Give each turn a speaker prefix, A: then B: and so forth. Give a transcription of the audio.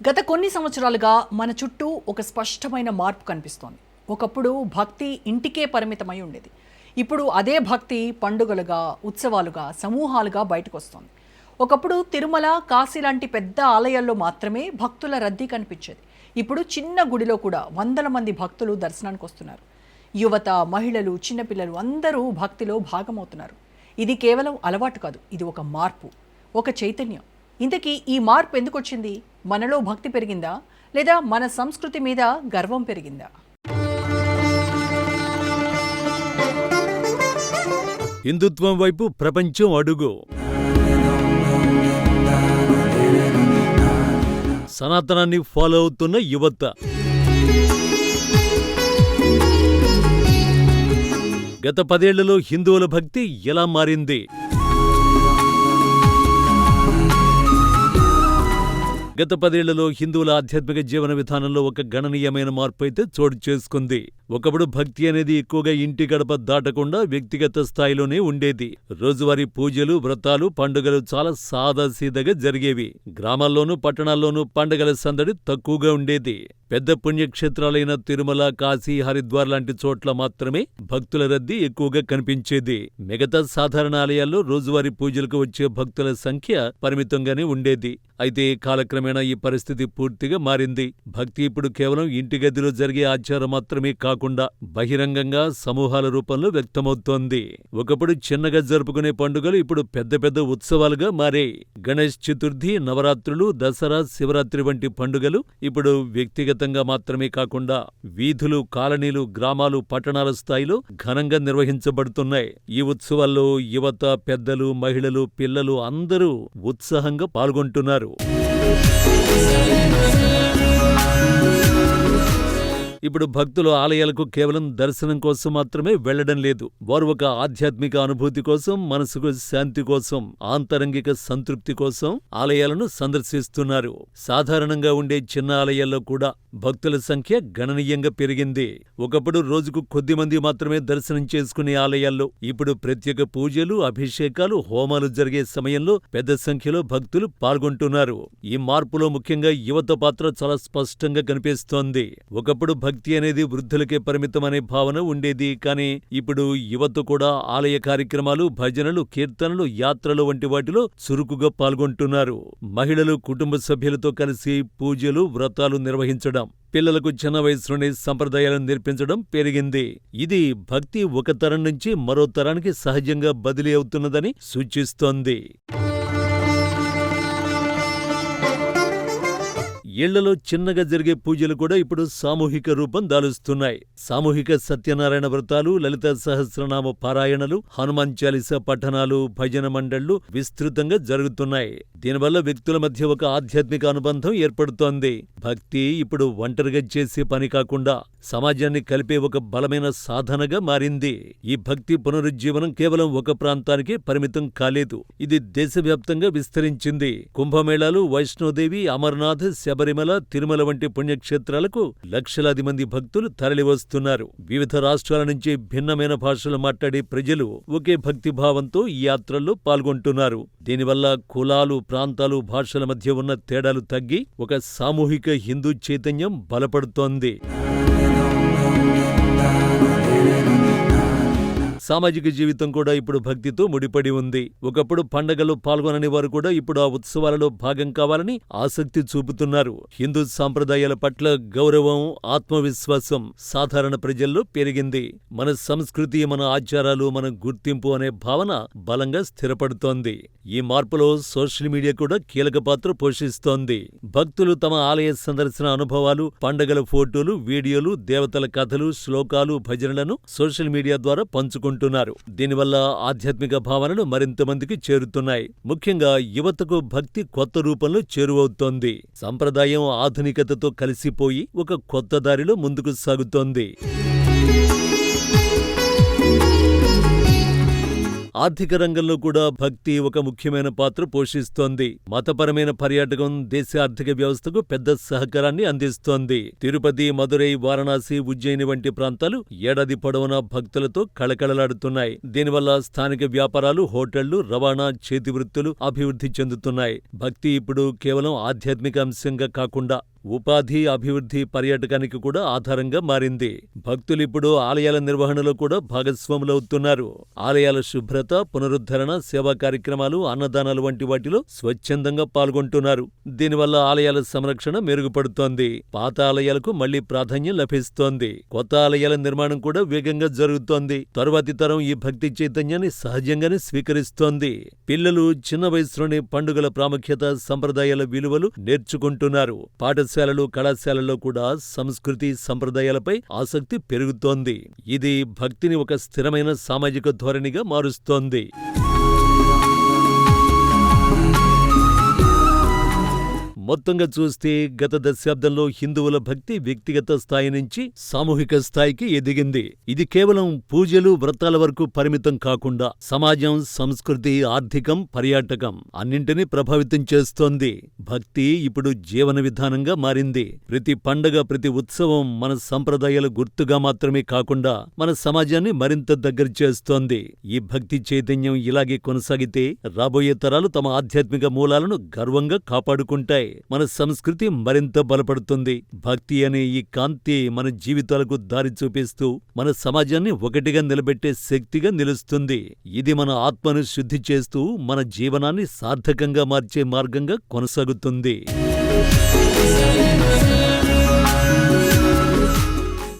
A: గత కొన్ని సంవత్సరాలుగా మన చుట్టూ ఒక స్పష్టమైన మార్పు కనిపిస్తోంది. ఒకప్పుడు భక్తి ఇంటికే పరిమితమై ఉండేది. ఇప్పుడు అదే భక్తి పండుగలుగా, ఉత్సవాలుగా, సమూహాలుగా బయటకు వస్తోంది. ఒకప్పుడు తిరుమల, కాశీ లాంటి పెద్ద ఆలయాల్లో మాత్రమే భక్తుల రద్దీ కనిపించేది. ఇప్పుడు చిన్న గుడిలో కూడా వందల మంది భక్తులు దర్శనానికి వస్తున్నారు. యువత, మహిళలు, చిన్నపిల్లలు అందరూ భక్తిలో భాగమవుతున్నారు. ఇది కేవలం అలవాటు కాదు, ఇది ఒక మార్పు, ఒక చైతన్యం. ఇంతకీ ఈ మార్పు ఎందుకు వచ్చింది? మనలో భక్తి పెరిగిందా, లేదా మన సంస్కృతి మీద గర్వం పెరిగిందా?
B: హిందుత్వం వైపు ప్రపంచం అడుగు. సనాతనాన్ని ఫాలో అవుతున్న యువత. గత 10 ఏళ్లలో హిందువుల భక్తి ఎలా మారింది? గత 10 ఏళ్లలో హిందువుల ఆధ్యాత్మిక జీవన విధానంలో ఒక గణనీయమైన మార్పు అయితే చోటు చేసుకుంది. ఒకప్పుడు భక్తి అనేది ఎక్కువగా ఇంటి గడప దాటకుండా వ్యక్తిగత స్థాయిలోనే ఉండేది. రోజువారీ పూజలు, వ్రతాలు, పండుగలు చాలా సాదాసీదాగా జరిగేవి. గ్రామాల్లోనూ పట్టణాల్లోనూ పండుగల సందడి తక్కువగా ఉండేది. పెద్ద పుణ్యక్షేత్రాలైన తిరుమల, కాశీ, హరిద్వార్ లాంటి చోట్ల మాత్రమే భక్తుల రద్దీ ఎక్కువగా కనిపించేది. మిగతా సాధారణ ఆలయాల్లో రోజువారీ పూజలకు వచ్చే భక్తుల సంఖ్య పరిమితంగానే ఉండేది. అయితే కాలక్రమేణా ఈ పరిస్థితి పూర్తిగా మారింది. భక్తి ఇప్పుడు కేవలం ఇంటి గదిలో జరిగే ఆచారం మాత్రమే కాకుండా బహిరంగంగా సమూహాల రూపంలో వ్యక్తమవుతోంది. ఒకప్పుడు చిన్నగా జరుపుకునే పండుగలు ఇప్పుడు పెద్ద పెద్ద ఉత్సవాలుగా మారాయి. గణేష్ చతుర్థి, నవరాత్రులు, దసరా, శివరాత్రి వంటి పండుగలు ఇప్పుడు వ్యక్తిగతంగా మాత్రమే కాకుండా వీధులు, కాలనీలు, గ్రామాలు, పట్టణాల స్థాయిలో ఘనంగా నిర్వహించబడుతున్నాయి. ఈ ఉత్సవాల్లో యువత, పెద్దలు, మహిళలు, పిల్లలు అందరూ ఉత్సాహంగా పాల్గొంటున్నారు. ఇప్పుడు భక్తులు ఆలయాలకు కేవలం దర్శనం కోసం మాత్రమే వెళ్లడం లేదు. వారు ఒక ఆధ్యాత్మిక అనుభూతి కోసం, మనసుకు శాంతి కోసం, ఆంతరంగిక సంతృప్తి కోసం ఆలయాలను సందర్శిస్తున్నారు. సాధారణంగా ఉండే చిన్న ఆలయాల్లో కూడా భక్తుల సంఖ్య గణనీయంగా పెరిగింది. ఒకప్పుడు రోజుకు కొద్ది మంది మాత్రమే దర్శనం చేసుకునే ఆలయాల్లో ఇప్పుడు ప్రత్యేక పూజలు, అభిషేకాలు, హోమాలు జరిగే సమయంలో పెద్ద సంఖ్యలో భక్తులు పాల్గొంటున్నారు. ఈ మార్పులో ముఖ్యంగా యువత పాత్ర చాలా స్పష్టంగా కనిపిస్తోంది. ఒకప్పుడు భక్తి అనేది వృద్ధులకే పరిమితమనే భావన ఉండేది. కానీ ఇప్పుడు యువత కూడా ఆలయ కార్యక్రమాలు, భజనలు, కీర్తనలు, యాత్రలు వంటి వాటిలో చురుకుగా పాల్గొంటున్నారు. మహిళలు కుటుంబ సభ్యులతో కలిసి పూజలు, వ్రతాలు నిర్వహించడం, పిల్లలకు చిన్న వయసులోనే సంప్రదాయాలను నేర్పించడం పెరిగింది. ఇది భక్తి ఒక తరం నుంచి మరో తరానికి సహజంగా బదిలీ అవుతున్నదని సూచిస్తోంది. ఇళ్లలో చిన్నగా జరిగే పూజలు కూడా ఇప్పుడు సామూహిక రూపం దాలుస్తున్నాయి. సామూహిక సత్యనారాయణ వ్రతాలు, లలిత సహస్రనామ పారాయణలు, హనుమాన్ చాలీసా పఠనాలు, భజన మండళ్లు విస్తృతంగా జరుగుతున్నాయి. దీనివల్ల వ్యక్తుల మధ్య ఒక ఆధ్యాత్మిక అనుబంధం ఏర్పడుతోంది. భక్తి ఇప్పుడు ఒంటరిగా చేసే పని కాకుండా సమాజాన్ని కలిపే ఒక బలమైన సాధనగా మారింది. ఈ భక్తి పునరుజ్జీవనం కేవలం ఒక ప్రాంతానికి పరిమితం కాలేదు. ఇది దేశవ్యాప్తంగా విస్తరించింది. కుంభమేళాలు, వైష్ణోదేవి, అమర్నాథ్, శబరిమల, తిరుమల వంటి పుణ్యక్షేత్రాలకు లక్షలాది మంది భక్తులు తరలివస్తున్నారు. వివిధ రాష్ట్రాల నుంచి భిన్నమైన భాషలు మాట్లాడే ప్రజలు ఒకే భక్తిభావంతో ఈ యాత్రల్లో పాల్గొంటున్నారు. దీనివల్ల కులాలు, ప్రాంతాలు, భాషల మధ్య ఉన్న తేడాలు తగ్గి ఒక సామూహిక హిందూ చైతన్యం బలపడుతోంది. సామాజిక జీవితం కూడా ఇప్పుడు భక్తితో ముడిపడి ఉంది. ఒకప్పుడు పండగల్లో పాల్గొనని వారు కూడా ఇప్పుడు ఆ ఉత్సవాలలో భాగం కావాలని ఆసక్తి చూపుతున్నారు. హిందూ సాంప్రదాయాల పట్ల గౌరవం, ఆత్మవిశ్వాసం సాధారణ ప్రజల్లో పెరిగింది. మన సంస్కృతి, మన ఆచారాలు, మన గుర్తింపు అనే భావన బలంగా స్థిరపడుతోంది. ఈ మార్పులో సోషల్ మీడియా కూడా కీలక పాత్ర పోషిస్తోంది. భక్తులు తమ ఆలయ సందర్శన అనుభవాలు, పండగల ఫోటోలు, వీడియోలు, దేవతల కథలు, శ్లోకాలు, భజనలను సోషల్ మీడియా ద్వారా పంచుకుంటున్నారు. దీనివల్ల ఆధ్యాత్మిక భావనలు మరింత మందికి చేరుతున్నాయి. ముఖ్యంగా యువతకు భక్తి కొత్త రూపంలో చేరువవుతోంది. సంప్రదాయం ఆధునికతతో కలిసిపోయి ఒక కొత్త దారిలో ముందుకు సాగుతోంది. ఆర్థిక రంగంలో కూడా భక్తి ఒక ముఖ్యమైన పాత్ర పోషిస్తోంది. మతపరమైన పర్యాటకం దేశ ఆర్థిక వ్యవస్థకు పెద్ద సహకారాన్ని అందిస్తోంది. తిరుపతి, మదురై, వారణాసి, ఉజ్జయిని వంటి ప్రాంతాలు ఏడాది పొడవునా భక్తులతో కళకళలాడుతున్నాయి. దీనివల్ల స్థానిక వ్యాపారాలు, హోటళ్లు, రవాణా, చేతి వృత్తులు అభివృద్ధి చెందుతున్నాయి. భక్తి ఇప్పుడు కేవలం ఆధ్యాత్మిక అంశంగా కాకుండా ఉపాధి, అభివృద్ధి, పర్యాటకానికి కూడా ఆధారంగా మారింది. భక్తులిప్పుడు ఆలయాల నిర్వహణలో కూడా భాగస్వాములవుతున్నారు. ఆలయాల శుభ్రత, పునరుద్ధరణ, సేవా కార్యక్రమాలు, అన్నదానాలు వంటి వాటిలో స్వచ్ఛందంగా పాల్గొంటున్నారు. దీనివల్ల ఆలయాల సంరక్షణ మెరుగుపడుతోంది. పాత ఆలయాలకు మళ్లీ ప్రాధాన్యం లభిస్తోంది. కొత్త ఆలయాల నిర్మాణం కూడా వేగంగా జరుగుతోంది. తరువాతి తరం ఈ భక్తి చైతన్యాన్ని సహజంగానే స్వీకరిస్తోంది. పిల్లలు చిన్న వయసులోనే పండుగల ప్రాముఖ్యత, సంప్రదాయాల విలువలు నేర్చుకుంటున్నారు. పాఠశాలలు, కళాశాలల్లో కూడా సంస్కృతి, సంప్రదాయాలపై ఆసక్తి పెరుగుతోంది. ఇది భక్తిని ఒక స్థిరమైన సామాజిక ధోరణిగా మారుస్తోంది. మొత్తంగా చూస్తే గత దశాబ్దంలో హిందువుల భక్తి వ్యక్తిగత స్థాయి నుంచి సామూహిక స్థాయికి ఎదిగింది. ఇది కేవలం పూజలు, వ్రతాల వరకు పరిమితం కాకుండా సమాజం, సంస్కృతి, ఆర్థికం, పర్యాటకం అన్నింటినీ ప్రభావితం చేస్తోంది. భక్తి ఇప్పుడు జీవన విధానంగా మారింది. ప్రతి పండగ, ప్రతి ఉత్సవం మన సంప్రదాయాల గుర్తుగా మాత్రమే కాకుండా మన సమాజాన్ని మరింత దగ్గర చేస్తోంది. ఈ భక్తి చైతన్యం ఇలాగే కొనసాగితే రాబోయే తరాలు తమ ఆధ్యాత్మిక మూలాలను గర్వంగా కాపాడుకుంటాయి. మన సంస్కృతి మరింత బలపడుతుంది. భక్తి అనే ఈ కాంతి మన జీవితాలకు దారి చూపిస్తూ మన సమాజాన్ని ఒకటిగా నిలబెట్టే శక్తిగా నిలుస్తుంది. ఇది మన ఆత్మను శుద్ధి చేస్తూ మన జీవనాన్ని సార్థకంగా మార్చే మార్గంగా కొనసాగుతుంది.